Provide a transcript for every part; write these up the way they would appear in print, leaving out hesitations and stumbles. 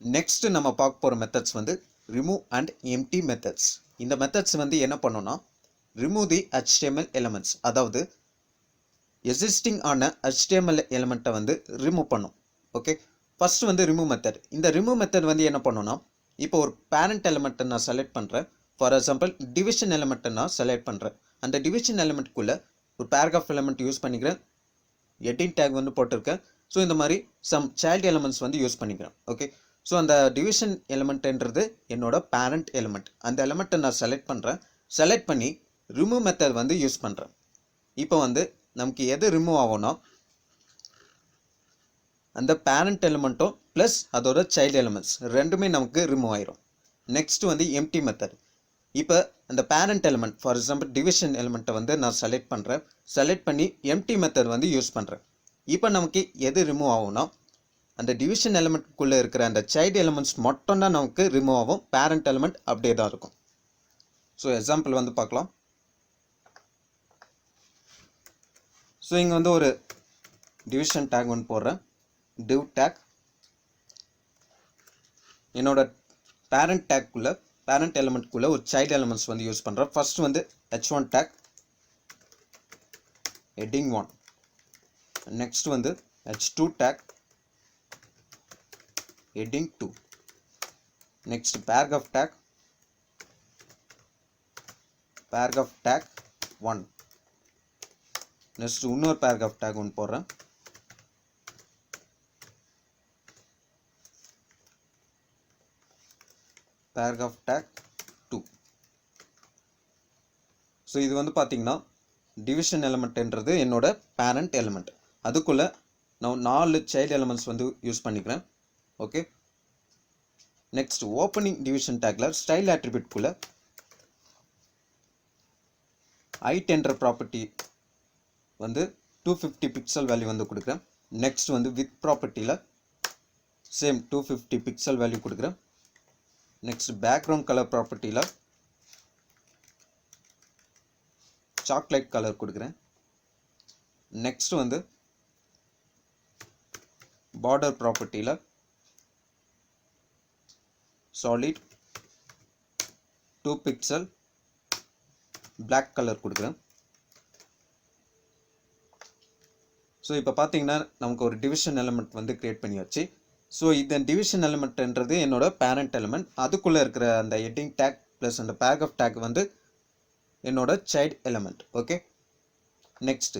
Next நம்ம பார்க்க போகிற மெத்தட்ஸ் வந்து ரிமூவ் அண்ட் எம்டி மெத்தட்ஸ். இந்த மெத்தட்ஸ் வந்து என்ன பண்ணோம்னா ரிமூவ் தி HTML எலிமெண்ட்ஸ், அதாவது எக்ஸிஸ்டிங் ஆன HTML எலிமெண்ட்டை வந்து ரிமூவ் பண்ணும். ஓகே, ஃபர்ஸ்ட் வந்து ரிமூவ் மெத்தட். இந்த ரிமூவ் மெத்தட் வந்து என்ன பண்ணோம்னா, இப்போ ஒரு பேரண்ட் எலிமெண்ட்டை நான் செலக்ட் பண்ணுறேன். ஃபார் எக்ஸாம்பிள் டிவிஷன் எலிமெண்ட்டை நான் செலக்ட் பண்ணுறேன். அந்த டிவிஷன் எலிமெண்ட்டுக்குள்ளே ஒரு பேராகிராஃப் எலிமெண்ட் யூஸ் பண்ணிக்கிறேன், ஹெட்டிங் டேக் வந்து போட்டிருக்கேன். ஸோ இந்த மாதிரி சம் சைல்டு எலிமெண்ட்ஸ் வந்து யூஸ் பண்ணிக்கிறேன். ஓகே, ஸோ அந்த டிவிஷன் எலிமெண்ட்ன்றது என்னோட பேரண்ட் எலிமெண்ட். அந்த எலிமெண்ட்டை நான் செலக்ட் பண்ணுறேன். செலக்ட் பண்ணி ரிமூவ் மெத்தட் வந்து யூஸ் பண்ணுறேன். இப்போ வந்து நமக்கு எது ரிமூவ் ஆகும்னா அந்த பேரண்ட் எலிமெண்ட்டும் ப்ளஸ் அதோட சைல்டு எலிமெண்ட்ஸ் ரெண்டுமே நமக்கு ரிமூவ் ஆயிரும். நெக்ஸ்ட் வந்து எம்டி மெத்தட். இப்போ அந்த parent element for example division எலிமெண்ட்டை வந்து நான் செலக்ட் பண்ணுறேன். செலக்ட் பண்ணி எம்டி மெத்தட் வந்து யூஸ் பண்ணுறேன். இப்போ நமக்கு எது ரிமூவ் ஆகும்னா அந்த டிவிஷன் எலிமெண்ட்குள்ளே இருக்கிற அந்த சைல்டு எலிமெண்ட்ஸ் மட்டும் தான் நமக்கு ரிமூவ் ஆகும். பேரண்ட் எலிமெண்ட் அப்படியே தான் இருக்கும். ஸோ எக்ஸாம்பிள் வந்து பார்க்கலாம். ஸோ இங்கே வந்து ஒரு டிவிஷன் டேக் ஒன்று போடுறேன், div டேக். என்னோட பேரண்ட் டேக்குள்ளே பேரண்ட் எலிமெண்ட்குள்ளே ஒரு சைல்டு எலிமெண்ட்ஸ் வந்து யூஸ் பண்ணுறேன். ஃபர்ஸ்ட் வந்து h1 டேக் ஹெட்டிங் 1. நெக்ஸ்ட் வந்து h2 take heading 2. next paragraph tag 1. next இன்னொரு paragraph tag ஒன்று போடுறேன். paragraph tag 2. ஸோ இது வந்து பார்த்தீங்கன்னா டிவிஷன் எலிமெண்ட்ன்றது என்னோட பேரண்ட் எலிமெண்ட். அதுக்குள்ளே நான் 4 சைல்டு எலிமெண்ட்ஸ் வந்து யூஸ் பண்ணிக்கிறேன். ஓகே, நெக்ஸ்ட் ஓப்பனிங் டிவிஷன் டேக்ல ஸ்டைல் ஆட்ரிபியூட்குள்ள ஹைட் என்ற ப்ராப்பர்ட்டி வந்து 250 பிக்சல் வேல்யூ வந்து கொடுக்குறேன். நெக்ஸ்ட் வந்து வித் ப்ராப்பர்ட்டியில் சேம் 250 பிக்சல் வேல்யூ கொடுக்குறேன். நெக்ஸ்ட் பேக்ரவுண்ட் கலர் ப்ராப்பர்ட்டியில் சாக்லேட் கலர் கொடுக்குறேன். நெக்ஸ்ட் வந்து பார்டர் ப்ராப்பர்ட்டியில் solid 2 pixel black கலர் கொடுக்குறேன். ஸோ இப்போ பார்த்தீங்கன்னா நமக்கு ஒரு டிவிஷன் எலிமெண்ட் வந்து கிரியேட் பண்ணியாச்சு. ஸோ இந்த டிவிஷன் எலிமெண்ட்ன்றது என்னோட பேரண்ட் எலிமெண்ட். அதுக்குள்ளே இருக்கிற அந்த ஹெட்டிங் டேக் ப்ளஸ் அந்த பேராகிராஃப் டேக் வந்து என்னோட child element. Okay, next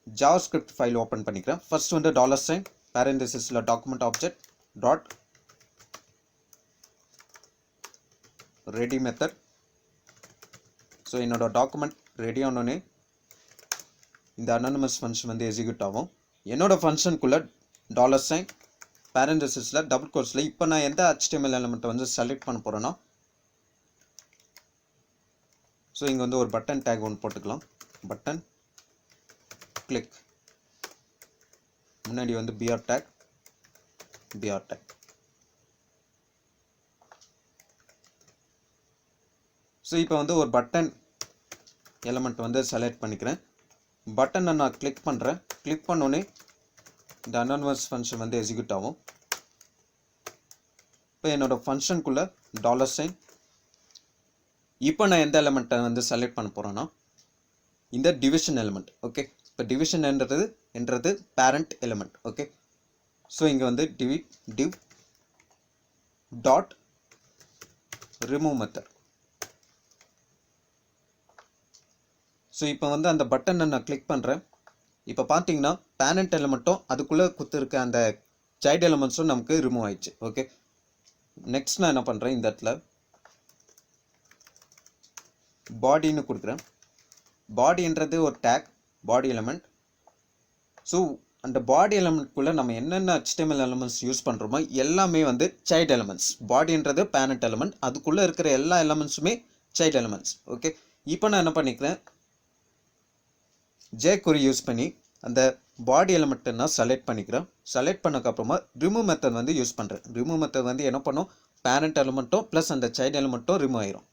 JavaScript file open பண்ணிக்கிறேன். ஃபர்ஸ்ட் வந்து $, பேரண்டசிஸில் document object dot ready method. So என்னோட டாக்குமெண்ட் ரெடி ஆனோடனே இந்த அனானிமஸ் ஃபங்க்ஷன் வந்து எக்ஸிக்யூட் ஆகும். என்னோட ஃபங்க்ஷனுக்குள்ளே $, பேரண்டசிஸில் டபுள் கோர்ஸில் இப்போ நான் எந்த HTML எலிமெண்ட்டை வந்து செலக்ட் பண்ண போகிறேன்னா, ஸோ இங்கே வந்து ஒரு பட்டன் டேக் ஒன்று போட்டுக்கலாம். பட்டன் கிளிக், முன்னாடி வந்து br டேக். ஸோ இப்போ வந்து ஒரு பட்டன் எலிமெண்ட் வந்து செலக்ட் பண்ணிக்கிறேன். பட்டனை நான் கிளிக் பண்ணுறேன். கிளிக் பண்ணோன்னே இந்த அனானிமஸ் ஃபங்க்ஷன் வந்து எக்ஸிக்யூட் ஆகும். இப்போ என்னோட ஃபங்க்ஷனுக்குள்ளே $. இப்போ நான் எந்த எலிமெண்ட்டை வந்து செலக்ட் பண்ண போகிறேன்னா இந்த டிவிஷன் எலிமெண்ட். ஓகே, இப்போ டிவிஷன் என்றது பேரண்ட் எலிமெண்ட். ஓகே, ஸோ இங்கே வந்து div dot remove method. So இப்போ வந்து அந்த பட்டனை நான் கிளிக் பண்ணுறேன். இப்போ பார்த்தீங்கன்னா பேரண்ட் எலிமெண்ட்டும் அதுக்குள்ளே கொடுத்துருக்க அந்த சைல்டு எலிமெண்ட்ஸும் நமக்கு ரிமூவ் ஆயிடுச்சு. ஓகே, நெக்ஸ்ட் நான் என்ன பண்ணுறேன், இந்த இடத்துல பாடின்னு கொடுக்குறேன். பாடின்றது ஒரு டேக், பாடி எலிமெண்ட். ஸோ அந்த பாடி எலிமெண்ட்குள்ளே நம்ம என்னென்ன HTML எலிமெண்ட்ஸ் யூஸ் பண்ணுறோமோ எல்லாமே வந்து சைல்டு எலிமெண்ட்ஸ். பாடின்றது பேரண்ட் எலிமெண்ட், அதுக்குள்ளே இருக்கிற எல்லா எலிமெண்ட்ஸுமே சைல்டு எலிமெண்ட்ஸ். ஓகே, இப்போ நான் என்ன பண்ணிக்கிறேன், jQuery யூஸ் பண்ணி அந்த பாடி எலிமெண்ட்டை நான் செலக்ட் பண்ணிக்கிறேன். செலக்ட் பண்ணக்கப்புறமா ரிமூவ் மெத்தட் வந்து யூஸ் பண்ணுறேன். ரிமூவ் மெத்தட் வந்து என்ன பண்ணும், பேரண்ட் எலிமெண்ட்டும் ப்ளஸ் அந்த சைல்டு எலிமெண்ட்டும் ரிமூவ் ஆயிரும்.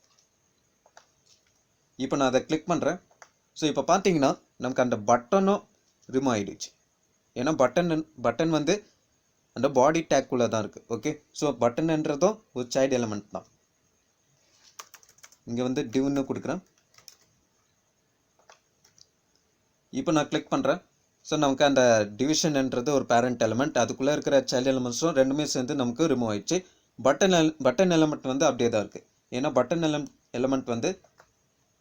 இப்போ நான் அதை கிளிக் பண்ணுறேன். ஸோ இப்போ பார்த்தீங்கன்னா நமக்கு அந்த பட்டனும் ரிமூவ் ஆகிடுச்சு. ஏன்னா பட்டன் வந்து அந்த பாடி டேக்குள்ளே தான் இருக்குது. ஓகே, ஸோ பட்டன்ன்றதும் ஒரு சைல்டு எலமெண்ட் தான். இங்கே வந்து டிவ்னு கொடுக்குறேன். இப்போ நான் கிளிக் பண்ணுறேன். ஸோ நமக்கு அந்த டிவிஷன்ன்றது ஒரு பேரண்ட் எலமெண்ட், அதுக்குள்ளே இருக்கிற சைல்டு எலமெண்ட்ஸும் ரெண்டுமே சேர்ந்து நமக்கு ரிமூவ் ஆயிடுச்சு. பட்டன் எலமெண்ட் வந்து அப்படியே தான் இருக்குது. ஏன்னா பட்டன் எலமெண்ட் வந்து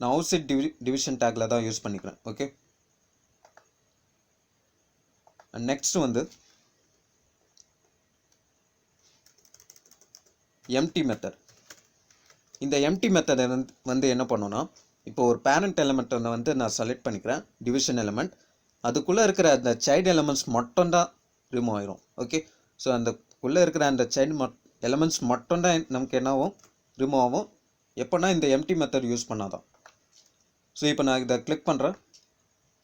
நான் அவுட்சைட் டிவிஷன் டேக்கில் தான் யூஸ் பண்ணிக்கிறேன். ஓகே, நெக்ஸ்ட் வந்து எம்டி மெத்தட். இந்த எம்டி மெத்தட் வந்து என்ன பண்ணோன்னா, இப்போ ஒரு பேரண்ட் எலமெண்ட் வந்து நான் செலக்ட் பண்ணிக்கிறேன், டிவிஷன் எலமெண்ட். அதுக்குள்ளே இருக்கிற அந்த சைல்டு எலமெண்ட்ஸ் மட்டும்தான் ரிமூவ் ஆயிரும். ஓகே, ஸோ அதுக்குள்ளே இருக்கிற அந்த சைல்டு எலமெண்ட்ஸ் மட்டும்தான் நமக்கு என்னாகும், ரிமூவ் ஆகும். எப்போனா இந்த எம்டி மெத்தட் யூஸ் பண்ணாதான். ஸோ இப்போ நான் இதை கிளிக் பண்ணுறேன்.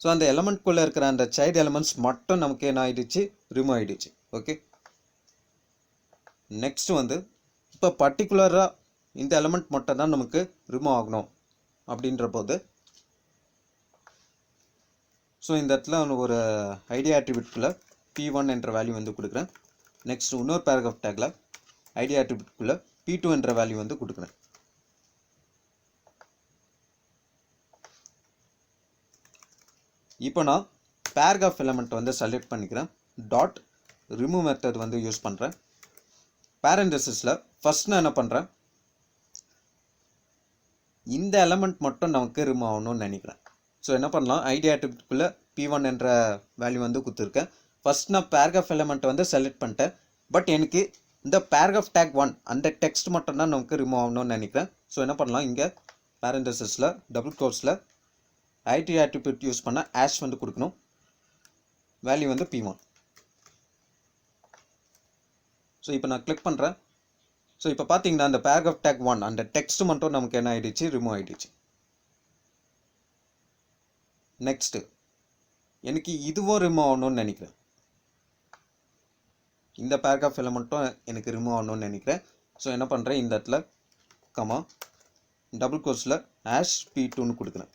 ஸோ அந்த எலமெண்ட்குள்ளே இருக்கிற அந்த சைல்டு எலமெண்ட்ஸ் மட்டும் நமக்கு என்ன ஆகிடுச்சு, ரிமூவ் ஆகிடுச்சு. ஓகே, நெக்ஸ்ட் வந்து இப்போ பர்டிகுலராக இந்த எலமெண்ட் மட்டும் தான் நமக்கு ரிமூவ் ஆகணும் அப்படின்ற போது, ஸோ இந்த இடத்துல ஒரு ஐடியா ஆட்ரிபியூட்குள்ளே P1 என்ற வேல்யூ வந்து கொடுக்குறேன். நெக்ஸ்ட் இன்னொரு பேராகிராஃப் டேக்கில் ஐடியா ஆட்ரிபியூட்குள்ளே P2 என்ற வேல்யூ வந்து கொடுக்குறேன். இப்போ நான் பேராகிராஃப் எலமெண்ட் வந்து செலக்ட் பண்ணிக்கிறேன். டாட் ரிமூவ் மெத்தட் வந்து யூஸ் பண்ணுறேன். பேரண்டசிஸில் ஃபர்ஸ்ட் நான் என்ன பண்ணுறேன், இந்த எலமெண்ட் மட்டும் நமக்கு ரிமூவ் ஆகணும்னு நினைக்கிறேன். ஸோ என்ன பண்ணலாம், ஐடியா ஆட்ரிபியூட்குள்ளே P1 என்ற வேல்யூ வந்து கொடுத்துருக்கேன். ஃபர்ஸ்ட் நான் பேராகிராஃப் எலமெண்ட் வந்து செலக்ட் பண்ணிட்டேன். பட் எனக்கு இந்த பேராகிராஃப் டேக் 1 அந்த டெக்ஸ்ட் மட்டும் தான் நமக்கு ரிமூவ் ஆகணும்னு நினைக்கிறேன். ஸோ என்ன பண்ணலாம், இங்கே பேரண்டசிஸில் டபுள் கோட்ஸில் ஐடி ஆட்ரிபியூட் யூஸ் பண்ண ஆஷ் வந்து கொடுக்கணும். வேல்யூ வந்து P1. ஸோ இப்போ நான் கிளிக் பண்ணுறேன். ஸோ இப்போ பார்த்தீங்கன்னா அந்த பேராகிராஃப் டேக் 1 அந்த டெக்ஸ்ட் மட்டும் நமக்கு என்ன ஆகிடுச்சு, ரிமூவ் ஆகிடுச்சு. நெக்ஸ்ட்டு எனக்கு இதுவும் ரிமூவ் ஆகணும்னு நினைக்கிறேன். இந்த பேராகிராஃப் எலமெண்ட்டும் எனக்கு ரிமூவ் ஆகணும்னு நினைக்கிறேன். ஸோ என்ன பண்ணுறேன், இந்த இடத்துல கமா டபுள் கோட்ஸில் ஆஷ் P2ன்னு கொடுக்குறேன்.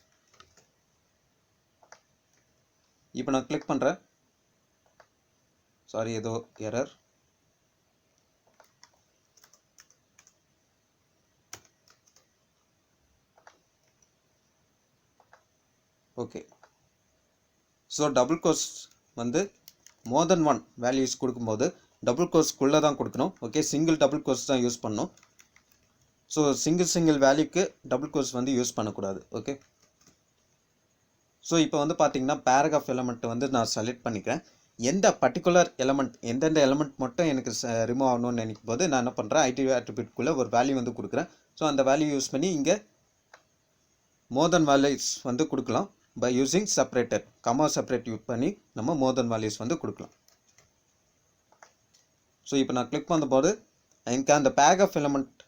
இப்போ நான் கிளிக் பண்ணுறேன். சாரி, ஏதோ error. Okay, so double course வந்து மோர் தென் 1 வேல்யூஸ் கொடுக்கும்போது டபுள் கோர்ஸ்க்குள்ளே தான் கொடுக்கணும். ஓகே, சிங்கிள் டபுள் கோர்ஸ் தான் யூஸ் பண்ணணும். ஸோ சிங்கிள் வேல்யூக்கு டபுள் கோர்ஸ் வந்து யூஸ் பண்ணக்கூடாது. ஓகே, ஸோ இப்போ வந்து பார்த்தீங்கன்னா பேராகிராஃப் எலமெண்ட் வந்து நான் செலக்ட் பண்ணிக்கிறேன். எந்த பர்டிகுலர் எலமெண்ட், எந்தெந்த எலமெண்ட் மட்டும் எனக்கு ரிமூவ் ஆகணும்னு நினைக்கும் போது நான் என்ன பண்ணுறேன், ஐடி ஆட்ரிபியூட்குள்ளே ஒரு வேல்யூ வந்து கொடுக்குறேன். ஸோ அந்த வேல்யூ யூஸ் பண்ணி இங்கே மோர் தென் வேல்யூஸ் வந்து கொடுக்கலாம். By using separator, comma separate use பண்ணி நம்ம மோர் தென் வேல்யூஸ் வந்து கொடுக்கலாம். ஸோ இப்போ நான் கிளிக் பண்ணும்போது எனக்கு அந்த பேராகிராஃப் எலமெண்ட்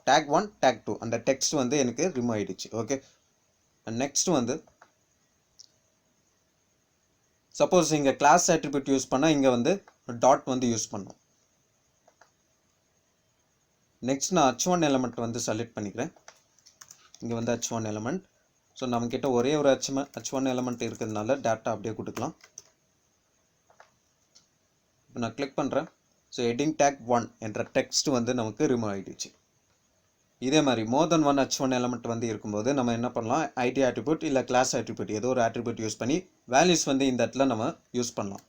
டேக் 1 டேக் 2 அந்த டெக்ஸ்ட் வந்து எனக்கு ரிமூவ் ஆகிடுச்சு. ஓகே, நெக்ஸ்ட் வந்து சப்போஸ் இங்கே கிளாஸ் ஆட்ரிபியூட் யூஸ் பண்ணால் இங்கே வந்து டாட் வந்து யூஸ் பண்ணணும். நெக்ஸ்ட் நான் H1 எலமெண்ட் வந்து செலக்ட் பண்ணிக்கிறேன். இங்கே வந்து H1 எலமெண்ட். ஸோ நம்மக்கிட்ட ஒரே ஒரு H1 எலமெண்ட் இருக்கிறதுனால டேட்டா அப்படியே கொடுக்கலாம். இப்போ நான் கிளிக் பண்ணுறேன். ஸோ ஹெட்டிங் டேக் 1 என்ற டெக்ஸ்ட் வந்து நமக்கு ரிமூவ் ஆகிடுச்சு. இதே மாதிரி மோர் தென் 1 H1 எலமெண்ட் வந்து இருக்கும்போது நம்ம என்ன பண்ணலாம், ஐடி ஆட்ரிபியூட் இல்லை கிளாஸ் ஆட்ரிபியூட் ஏதோ ஒரு ஆட்ரிபியூட் யூஸ் பண்ணி வேல்யூஸ் வந்து இந்த இடத்துல நம்ம யூஸ் பண்ணலாம்.